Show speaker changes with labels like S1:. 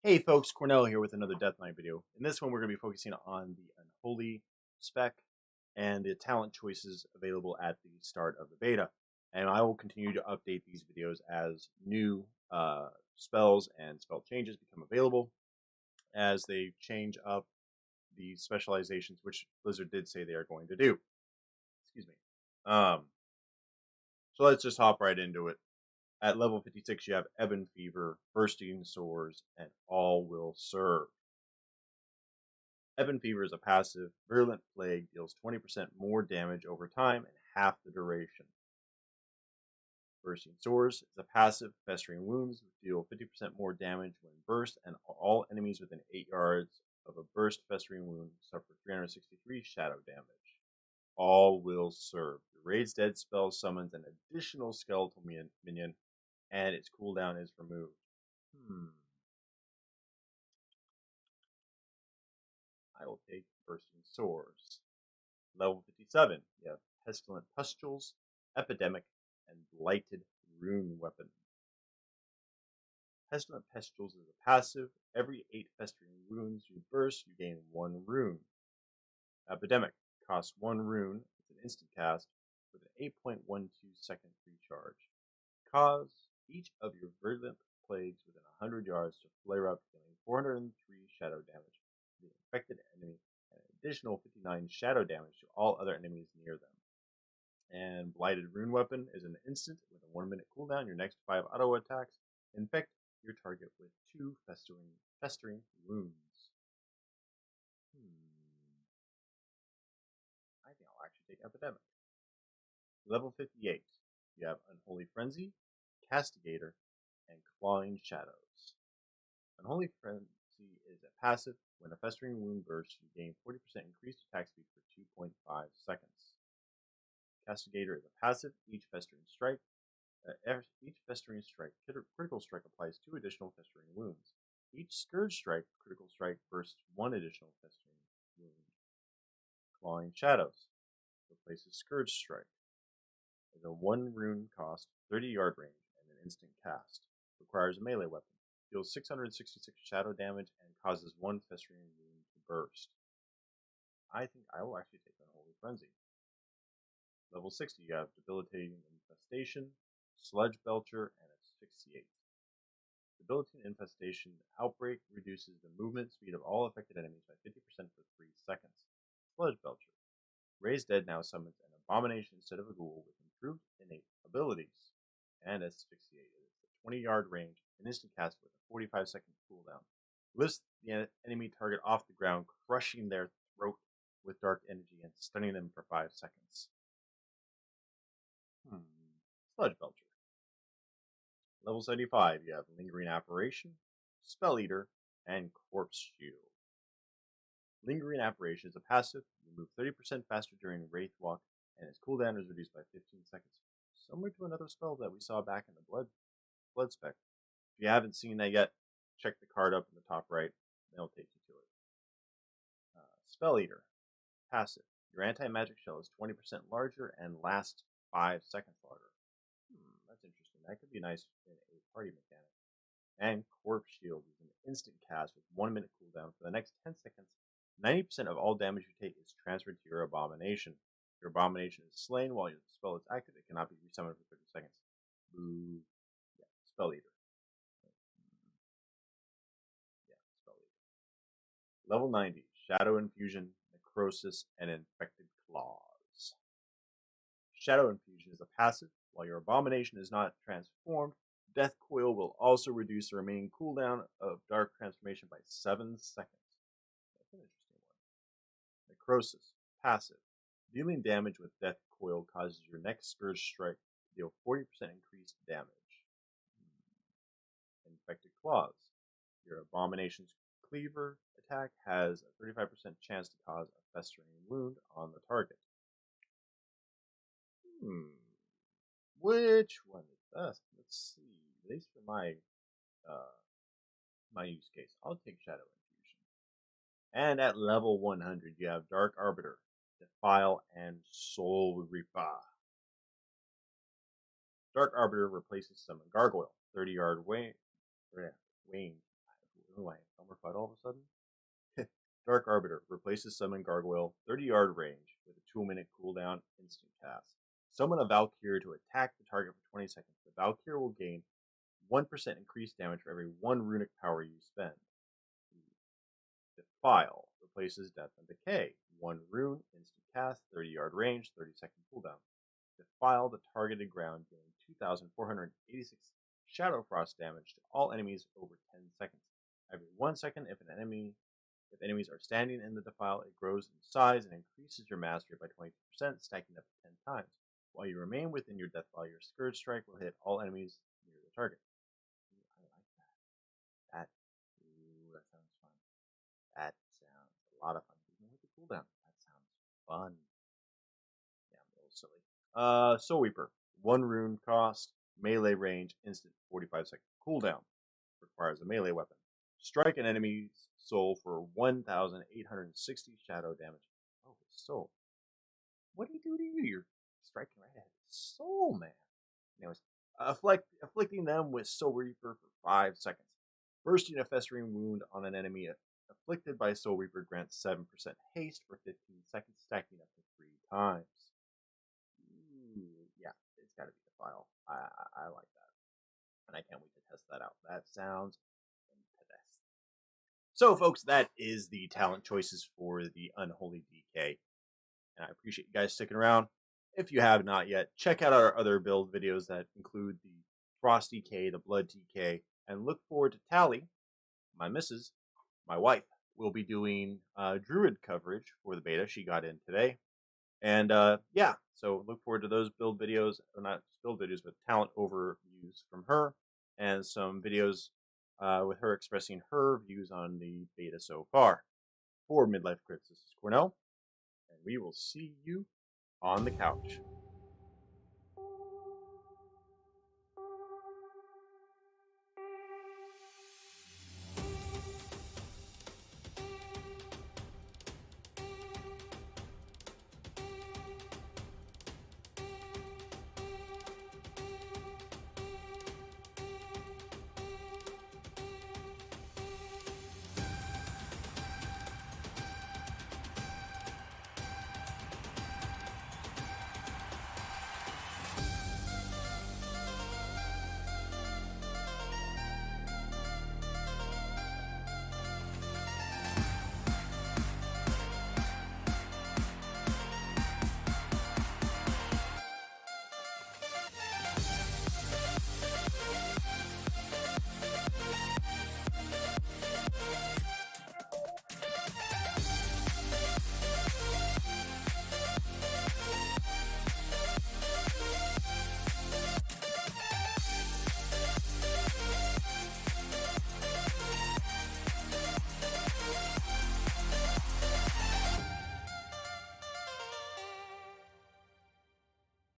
S1: Hey folks, Cornell here with another Deathline video. In this one, we're going to be focusing on the Unholy spec and the talent choices available at the start of the beta. And I will continue to update these videos as new spells and spell changes become available, as they change up the specializations, which Blizzard did say they are going to do. Excuse me. So let's just hop right into it. At level 56, you have Ebon Fever, Bursting Sores, and All Will Serve. Ebon Fever is a passive. Virulent Plague deals 20% more damage over time and half the duration. Bursting Sores is a passive. Festering Wounds deal 50% more damage when burst, and all enemies within 8 yards of a burst Festering Wound suffer 363 shadow damage. All Will Serve. The Raid's Dead spell summons an additional skeletal minion, and its cooldown is removed. I will take Bursting Sores. Level 57, you have Pestilent Pustules, Epidemic, and Blighted Rune Weapon. Pestilent Pustules is a passive. Every 8 festering wounds you burst, you gain 1 rune. Epidemic costs 1 rune. It's an instant cast with an 8.12 second recharge. Cause each of your virulent plagues within 100 yards to flare up, dealing 403 shadow damage to the infected enemy and an additional 59 shadow damage to all other enemies near them. And Blighted Rune Weapon is an instant with a 1-minute cooldown. Your next 5 auto attacks infect your target with 2 festering wounds. I think I'll actually take Epidemic. Level 58, you have Unholy Frenzy, Castigator, and Clawing Shadows. Unholy Frenzy is a passive. When a festering wound bursts, you gain 40% increased attack speed for 2.5 seconds. Castigator is a passive. Each festering strike critical strike applies 2 additional festering wounds. Each Scourge Strike critical strike bursts 1 additional festering wound. Clawing Shadows replaces Scourge Strike. Is a 1 rune cost, 30-yard range, and an instant cast. Requires a melee weapon. Deals 666 shadow damage and causes 1 festering wound to burst. I think I will actually take Unholy Frenzy. Level 60, you have Debilitating Infestation, Sludge Belcher, and Asphyxiate. Debilitating Infestation Outbreak reduces the movement speed of all affected enemies by 50% for 3 seconds. Sludge Belcher. Raised Dead now summons an abomination instead of a ghoul with improved innate abilities. And Asphyxiate is a 20-yard range, an instant cast with a 45-second cooldown. Lifts the enemy target off the ground, crushing their throat with dark energy and stunning them for 5 seconds. Sludge Belcher. Level 75, you have Lingering Apparition, Spell Eater, and Corpse Shield. Lingering Apparition is a passive. You move 30% faster during Wraith Walk, and its cooldown is reduced by 15 seconds. Similar to another spell that we saw back in the Blood spec. If you haven't seen that yet, check the card up in the top right. It'll take you to it. Spell Eater. Passive. Your anti-magic shell is 20% larger and lasts 5 seconds longer. That's interesting. That could be nice in a party mechanic. And Corpse Shield is an instant cast with 1 minute cooldown. For the next 10 seconds, 90% of all damage you take is transferred to your abomination. Your abomination is slain while your spell is active. It cannot be resummoned for 30 seconds. Boo. Yeah, Spell Eater. Yeah, Spell Eater. Level 90, Shadow Infusion, Necrosis, and Infected Claws. Shadow Infusion is a passive. While your abomination is not transformed, Death Coil will also reduce the remaining cooldown of Dark Transformation by 7 seconds. That's an interesting one. Necrosis, passive. Dealing damage with Death Coil causes your next Scourge Strike to deal 40% increased damage. Infected Claws. Your abomination's Cleaver attack has a 35% chance to cause a festering wound on the target. Which one is best? Let's see. At least for my use case, I'll take Shadow Infusion. And at level 100, you have Dark Arbiter, Defile, and Soul Reaper. Dark Arbiter replaces Summon Gargoyle, 30-yard range. Oh, I Elmer fight all of a sudden? Dark Arbiter replaces Summon Gargoyle, 30-yard range, with a 2-minute cooldown instant cast. Summon a Valkyrie to attack the target for 20 seconds. The Valkyrie will gain 1% increased damage for every 1 runic power you spend. Defile replaces Death and Decay. 1 rune, instant cast, 30-yard range, 30-second cooldown. Defile the targeted ground, dealing 2,486 Shadow Frost damage to all enemies over 10 seconds. Every 1 second, if enemies are standing in the defile, it grows in size and increases your mastery by 20%, stacking up to 10 times. While you remain within your defile, your Scourge Strike will hit all enemies near the target. Ooh, I like that. That sounds fun. That sounds a lot of fun. Even with the cooldown, that sounds fun. Yeah, I'm a little silly. Soul Reaper. 1 rune cost, melee range, instant 45-second cooldown. Requires a melee weapon. Strike an enemy's soul for 1,860 shadow damage. Oh, his soul. What do you do to you? You're striking right at his soul, man. Anyways, afflicting them with Soul Reaper for 5 seconds. Bursting a festering wound on an enemy afflicted by Soul Reaper grants 7% haste for 15 seconds, stacking up to 3 times. Ooh, yeah, it's got to be the file. I like that. And I can't wait to test that out. That sounds fantastic. So, folks, that is the talent choices for the Unholy DK. And I appreciate you guys sticking around. If you have not yet, check out our other build videos that include the Frost DK, the Blood DK, and look forward to Tali, my missus, my wife, will be doing Druid coverage for the beta. She got in today. And yeah, so look forward to those build videos, or not build videos, but talent overviews from her, and some videos with her expressing her views on the beta so far. For Midlife Crits, this is Cornell, and we will see you on the couch.